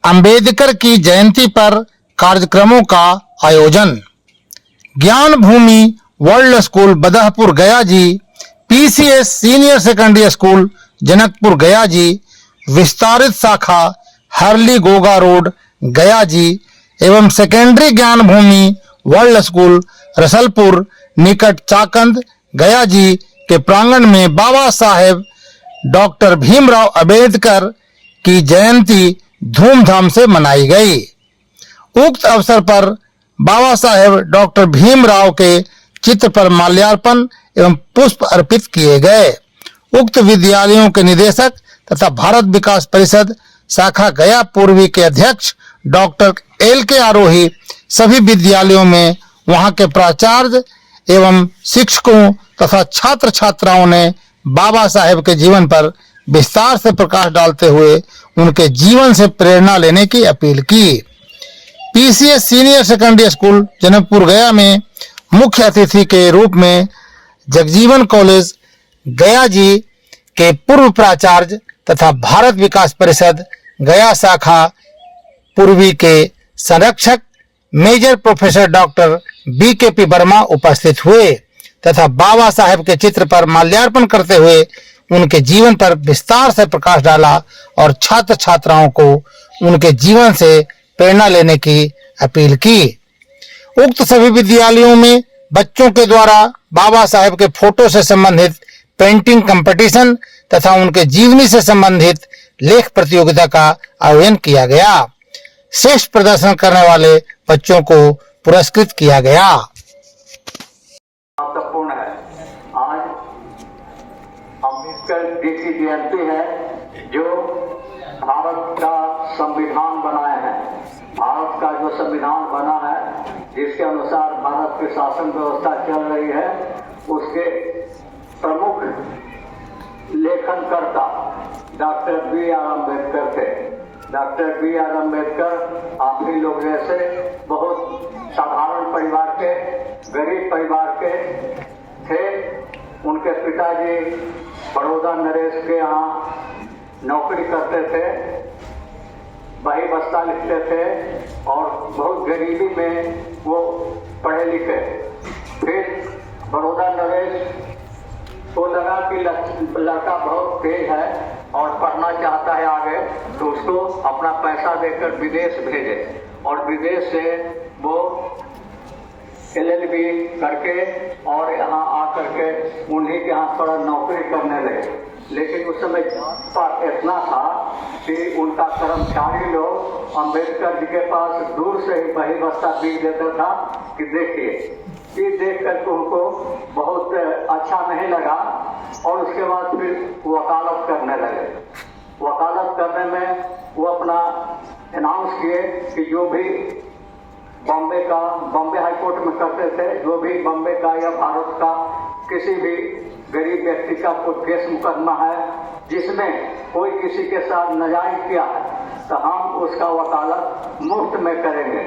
अंबेडकर की जयंती पर कार्यक्रमों का आयोजन। ज्ञान भूमि world school Badahpur Gaya ji, PCS senior secondary school Janakpur Gaya ji, विस्तारित शाखा हरली गोगा रोड गया जी एवं सेकेंडरी ज्ञान भूमि वर्ल्ड स्कूल रसलपुर निकट चाकंद गया जी के प्रांगण में बाबा साहेब डॉक्टर भीमराव अंबेडकर की जयंती धूमधाम से मनाई गई। उक्त अवसर पर बाबा साहेब डॉक्टर भीमराव के चित्र पर माल्यार्पण एवं पुष्प अर्पित किए गए। उक्त विद्यालयों के निदेशक तथा भारत विकास परिषद शाखा गया पूर्वी के अध्यक्ष डॉक्टर LK आरोही सभी विद्यालयों में वहां के प्राचार्य एवं शिक्षकों तथा छात्र छात्राओं ने बाबा साहेब के जीवन पर विस्तार से प्रकाश डालते हुए उनके जीवन से प्रेरणा लेने की अपील की। PCS senior secondary school Janakpur गया में मुख्य अतिथि के रूप में जगजीवन कॉलेज गया जी के पूर्व प्राचार्य तथा भारत विकास परिषद गया शाखा पूर्वी के संरक्षक major professor doctor BKP Verma उपस्थित हुए तथा बाबा साहेब के चित्र पर माल्यार्पण करते हुए उनके जीवन पर विस्तार से प्रकाश डाला और छात्र छात्राओं को उनके जीवन से प्रेरणा लेने की अपील की। उक्त सभी विद्यालयों में बच्चों के द्वारा बाबा साहेब के फोटो से संबंधित पेंटिंग कंपटीशन तथा उनके जीवनी से संबंधित लेख प्रतियोगिता का आयोजन किया गया। श्रेष्ठ प्रदर्शन करने वाले बच्चों को पुरस्कृत किया गया। महत्वपूर्ण है। आज अम्बेडकर जी की जयंती है जो भारत का संविधान बनाए हैं। भारत का जो संविधान बना है जिसके अनुसार भारत की शासन व्यवस्था चल रही है उसके प्रमुख लेखनकर्ता डॉक्टर BR अम्बेडकर थे। डॉक्टर BR अम्बेडकर आप ही लोग जैसे बहुत साधारण परिवार के गरीब परिवार के थे। उनके पिताजी बड़ौदा नरेश के यहाँ नौकरी करते थे, बही बस्ता लिखते थे और बहुत गरीबी में वो पढ़े लिखे। फिर बड़ौदा नरेश को लगा कि लड़का बहुत तेज है और पढ़ना चाहता है आगे, तो उसको अपना पैसा देकर विदेश भेजे और विदेश से वो LLB करके और यहाँ आकर के उन्हीं के यहाँ थोड़ा नौकरी करने लगे। लेकिन उस समय पर इतना था कि उनका कर्मचारी लोग अम्बेडकर जी के पास दूर से ही बही बस्ता बीच देता था कि देखिए। ये देख करके उनको बहुत अच्छा नहीं लगा और उसके बाद फिर वकालत करने लगे। वकालत करने में वो अपना अनाउंस किए कि जो भी बॉम्बे हाई कोर्ट में करते थे, जो भी बॉम्बे का या भारत का किसी भी गरीब व्यक्ति का कोई केस मुकदमा है जिसमें कोई किसी के साथ नाजायज किया है तो हम उसका वकालत मुफ्त में करेंगे,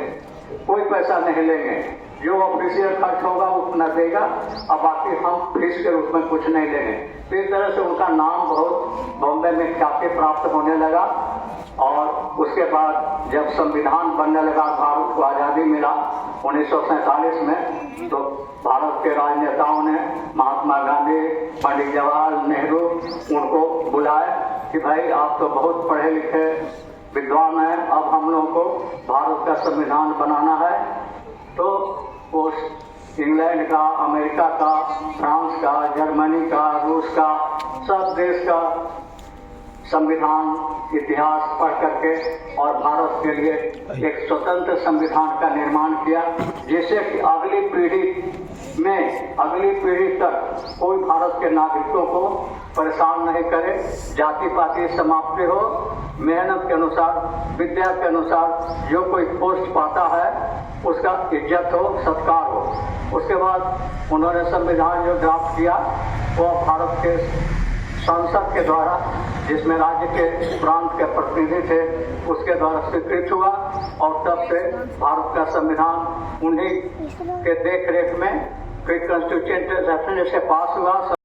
कोई पैसा नहीं लेंगे। जो ऑफिशियल खर्च होगा उतना देगा और बाकी हम फीस के रूप में कुछ नहीं लेंगे। तो इस तरह से उनका नाम बहुत बॉम्बे में ख्याति प्राप्त होने लगा। और उसके बाद जब संविधान बनने लगा, भारत को आज़ादी मिला 1947 में, तो भारत के राजनेताओं ने महात्मा गांधी, पंडित जवाहरलाल नेहरू उनको बुलाए कि भाई आप तो बहुत पढ़े लिखे विद्वान हैं, अब हम लोगों को भारत का संविधान बनाना है। तो वो इंग्लैंड का, अमेरिका का, फ्रांस का, जर्मनी का, रूस का, सब देश का संविधान इतिहास पढ़ करके और भारत के लिए एक स्वतंत्र संविधान का निर्माण किया जिससे कि अगली पीढ़ी तक कोई भारत के नागरिकों को परेशान नहीं करे, जाति पाति समाप्ति हो, मेहनत के अनुसार, विद्या के अनुसार जो कोई पोस्ट पाता है उसका इज्जत हो, सत्कार हो। उसके बाद उन्होंने संविधान जो ड्राफ्ट किया वो भारत के संसद के द्वारा, जिसमें राज्य के प्रांत के प्रतिनिधि थे, उसके द्वारा स्वीकृत हुआ और तब से भारत का संविधान उन्हीं के देख रेख में कॉन्स्टिट्यूएंट असेंबली से पास हुआ।